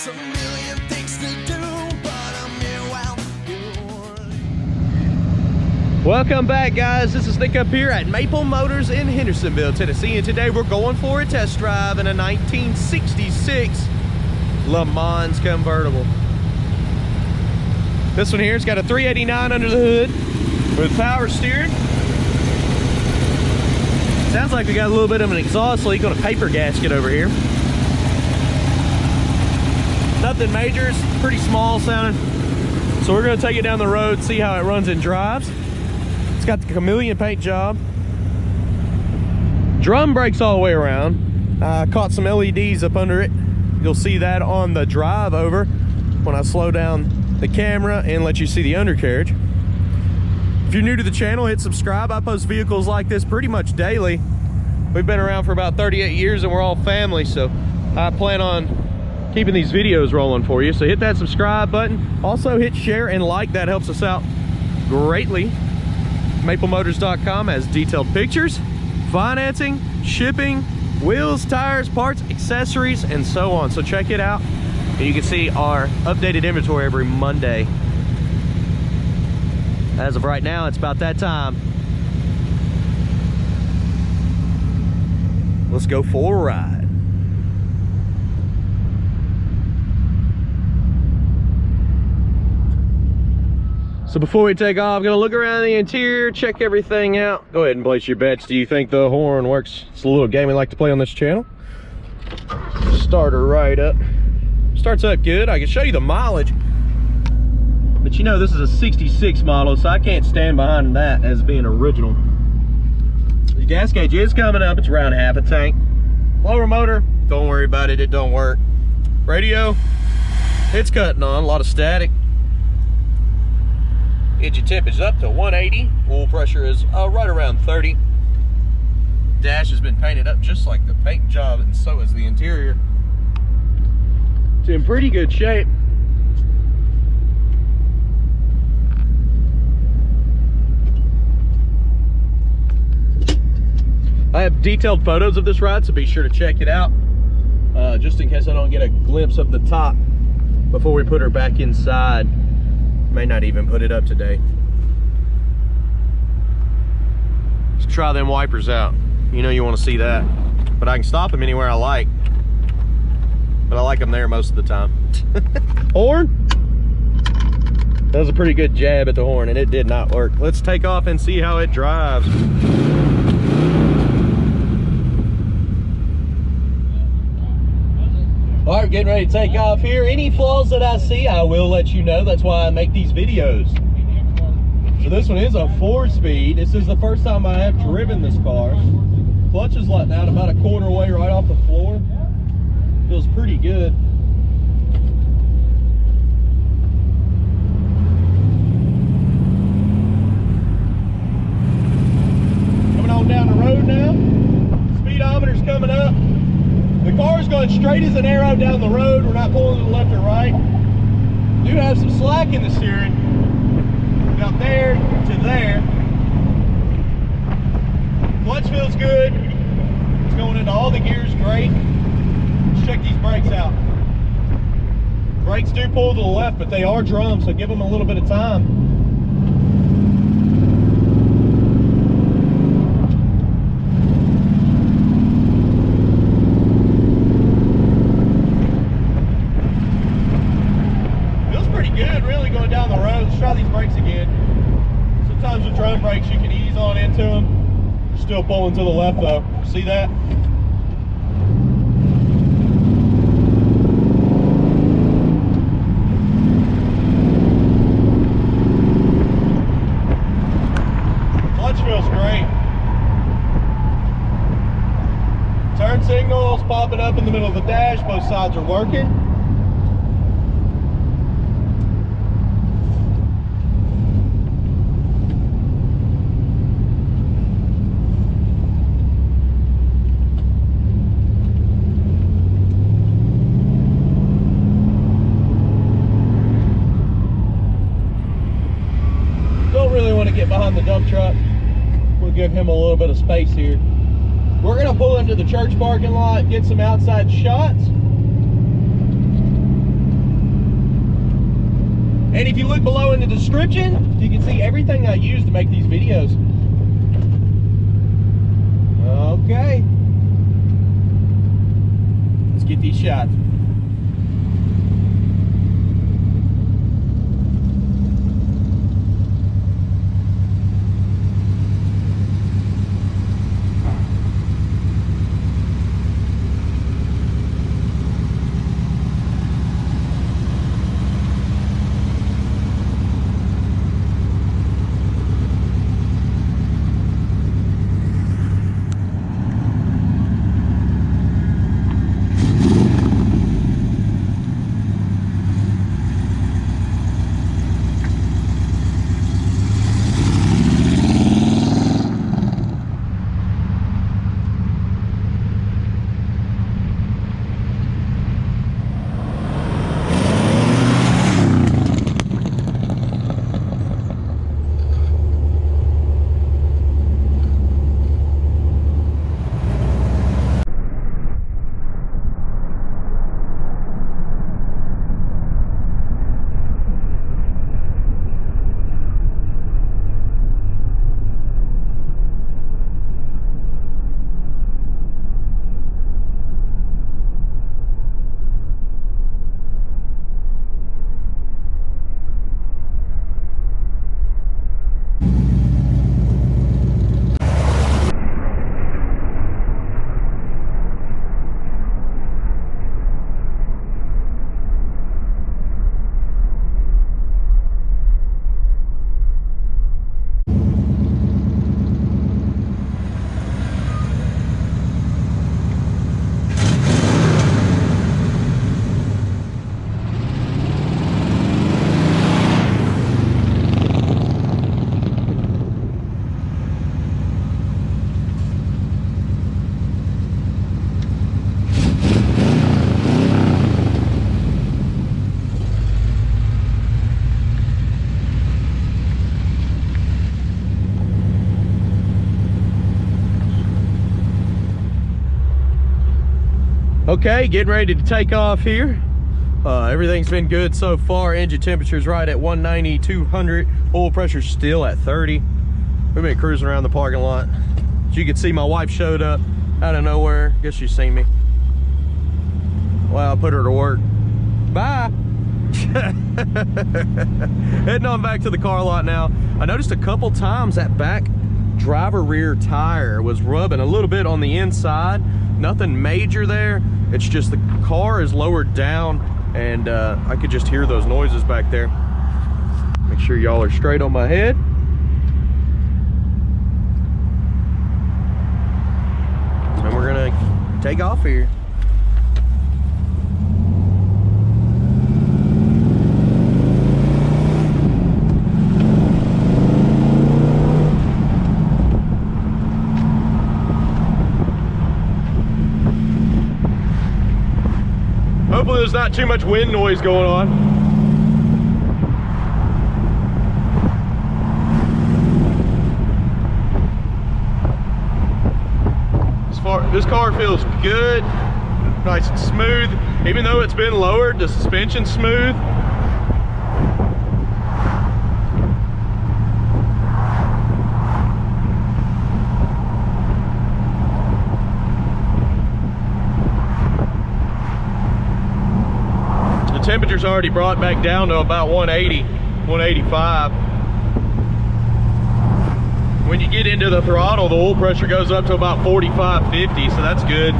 a million things to do, but I'm here while you're... Welcome back, guys. This is Nick up here at Maple Motors in Hendersonville, Tennessee, and today we're going for a test drive in a 1966 Lemans Convertible. This one here, it's got a 389 under the hood with power steering. Sounds like we got a little bit of an exhaust leak on a paper gasket over here. Nothing major, it's pretty small sounding. So we're gonna take it down the road, see how it runs and drives. It's got the chameleon paint job. Drum brakes all the way around. I caught some LEDs up under it. You'll see that on the drive over when I slow down the camera and let you see the undercarriage. If you're new to the channel, hit subscribe. I post vehicles like this pretty much daily. We've been around for about 38 years and we're all family, so I plan on keeping these videos rolling for you. So hit that subscribe button. Also hit share and like, that helps us out greatly. MapleMotors.com has detailed pictures, financing, shipping, wheels, tires, parts, accessories, and so on. So check it out. And you can see our updated inventory every Monday. As of right now, it's about that time. Let's go for a ride. So before we take off, I'm gonna look around the interior, check everything out. Go ahead and place your bets. Do you think the horn works? It's a little game we like to play on this channel. Start her right up. Starts up good. I can show you the mileage, but you know this is a 66 model, so I can't stand behind that as being original. The gas gauge is coming up. It's around half a tank. Lower motor, don't worry about it, it don't work. Radio, it's cutting on, a lot of static. Engine temp is up to 180. Oil pressure is right around 30. Dash has been painted up just like the paint job, and so is the interior. It's in pretty good shape. I have detailed photos of this ride, so be sure to check it out, just in case I don't get a glimpse of the top before we put her back inside. May not even put it up today. Let's try them wipers out. You know you want to see that, but I can stop them anywhere I like. But I like them there most of the time. Horn? That was a pretty good jab at the horn, and it did not work. Let's take off and see how it drives. All right, getting ready to take off here. Any flaws that I see, I will let you know. That's why I make these videos. So this one is a 4-speed. This is the first time I have driven this car. Clutch is letting out about a quarter way right off the floor. Feels pretty good. Coming on down the road now. Speedometer's coming up. The car's going straight as an arrow down the road. We're not pulling to the left or right. Do have some slack in the steering. About there to there. Clutch feels good. It's going into all the gears great. Let's check these brakes out. Brakes do pull to the left, but they are drums, so give them a little bit of time. Down the road, let's try these brakes again. Sometimes with drum brakes you can ease on into them. Still pulling to the left though. See that? Clutch feels great. Turn signals popping up in the middle of the dash. Both sides are working. Get behind the dump truck. We'll give him a little bit of space here. We're gonna pull into the church parking lot, get some outside shots. And if you look below in the description, you can see everything I use to make these videos. Okay. Let's get these shots. Okay, getting ready to take off here. Everything's been good so far. Engine temperature's right at 190, 200. Oil pressure's still at 30. We've been cruising around the parking lot. As you can see, my wife showed up out of nowhere. Guess she's seen me. Well, I put her to work. Bye. Heading on back to the car lot now. I noticed a couple times that back driver rear tire was rubbing a little bit on the inside. Nothing major there. It's just the car is lowered down, and I could just hear those noises back there. Make sure y'all are straight on my head. And we're gonna take off here. Hopefully there's not too much wind noise going on. This car feels good, nice and smooth. Even though it's been lowered, the suspension's smooth. Temperature's already brought back down to about 180, 185. When you get into the throttle, the oil pressure goes up to about 45, 50, so that's good.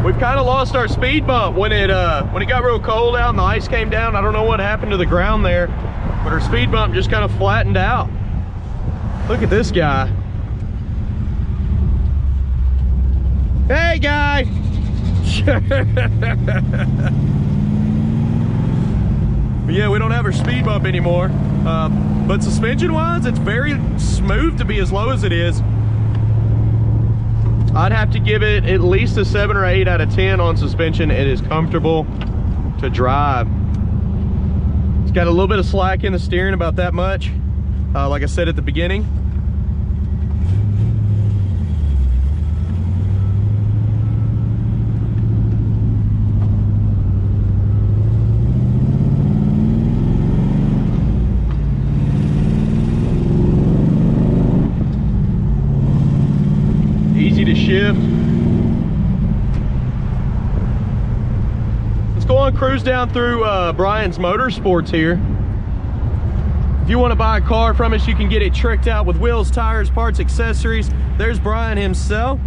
We've kind of lost our speed bump when it got real cold out and the ice came down. I don't know what happened to the ground there, but our speed bump just kind of flattened out. Look at this guy. Hey, guy! Yeah, we don't have our speed bump anymore. But suspension-wise, it's very smooth to be as low as it is. I'd have to give it at least a 7 or 8 out of 10 on suspension. It is comfortable to drive. It's got a little bit of slack in the steering, about that much. Like I said at the beginning. easy to shift. Let's go on cruise down through Brian's Motorsports here. If you want to buy a car from us, you can get it tricked out with wheels, tires, parts, accessories. There's Brian himself.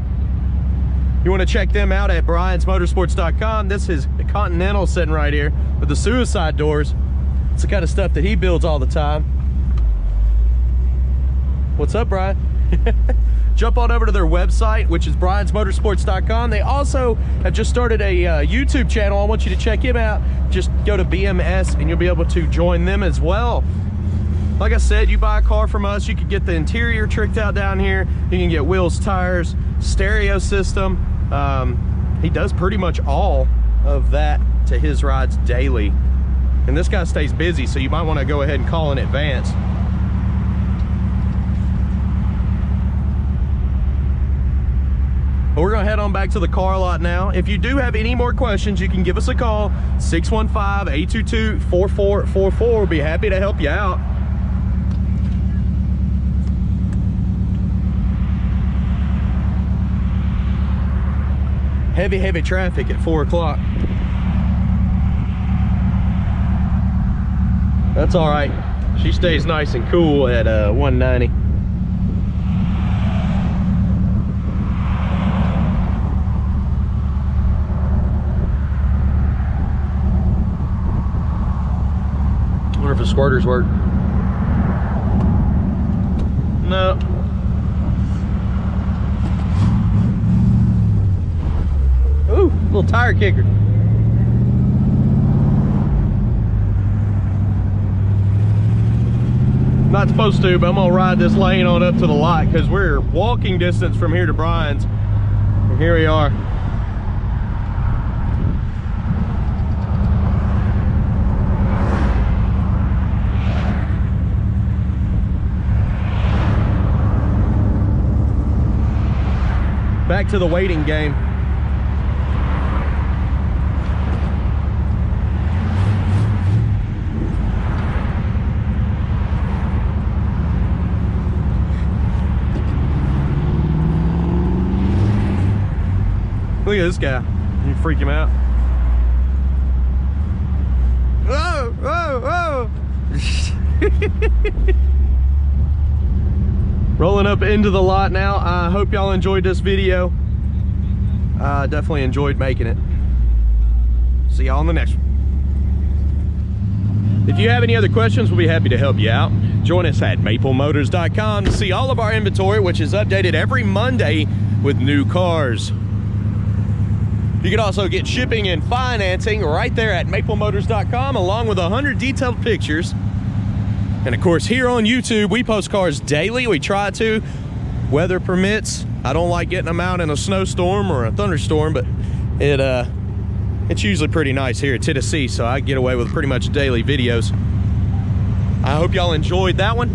You want to check them out at briansmotorsports.com. This is a Continental sitting right here with the suicide doors. It's the kind of stuff that he builds all the time. What's up, Brian? Jump on over to their website, which is briansmotorsports.com. They also have just started a YouTube channel. I want you to check him out. Just go to BMS and you'll be able to join them as well. Like I said, you buy a car from us, you can get the interior tricked out down here. You can get wheels, tires, stereo system. He does pretty much all of that to his rides daily. And this guy stays busy, so you might want to go ahead and call in advance. But we're going to head on back to the car lot now. If you do have any more questions, you can give us a call, 615-822-4444. We'll be happy to help you out. Heavy traffic at 4 o'clock. That's all right. She stays nice and cool at 190. I wonder if the squirters work. No. Ooh, little tire kicker. Not supposed to, but I'm gonna ride this lane on up to the lot because we're walking distance from here to Brian's. And here we are. Back to the waiting game. Look at this guy. You freak him out. Whoa, whoa, whoa. Rolling up into the lot now. I hope y'all enjoyed this video. I definitely enjoyed making it. See y'all on the next one. If you have any other questions, we'll be happy to help you out. Join us at maplemotors.com to see all of our inventory, which is updated every Monday with new cars. You can also get shipping and financing right there at maplemotors.com, along with 100 detailed pictures. And of course, here on YouTube, we post cars daily. We try to, weather permits. I don't like getting them out in a snowstorm or a thunderstorm, but it's usually pretty nice here at Tennessee, so I get away with pretty much daily videos. I hope y'all enjoyed that one.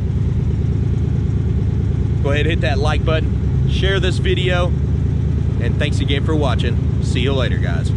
Go ahead and hit that like button, share this video, and thanks again for watching. See you later, guys.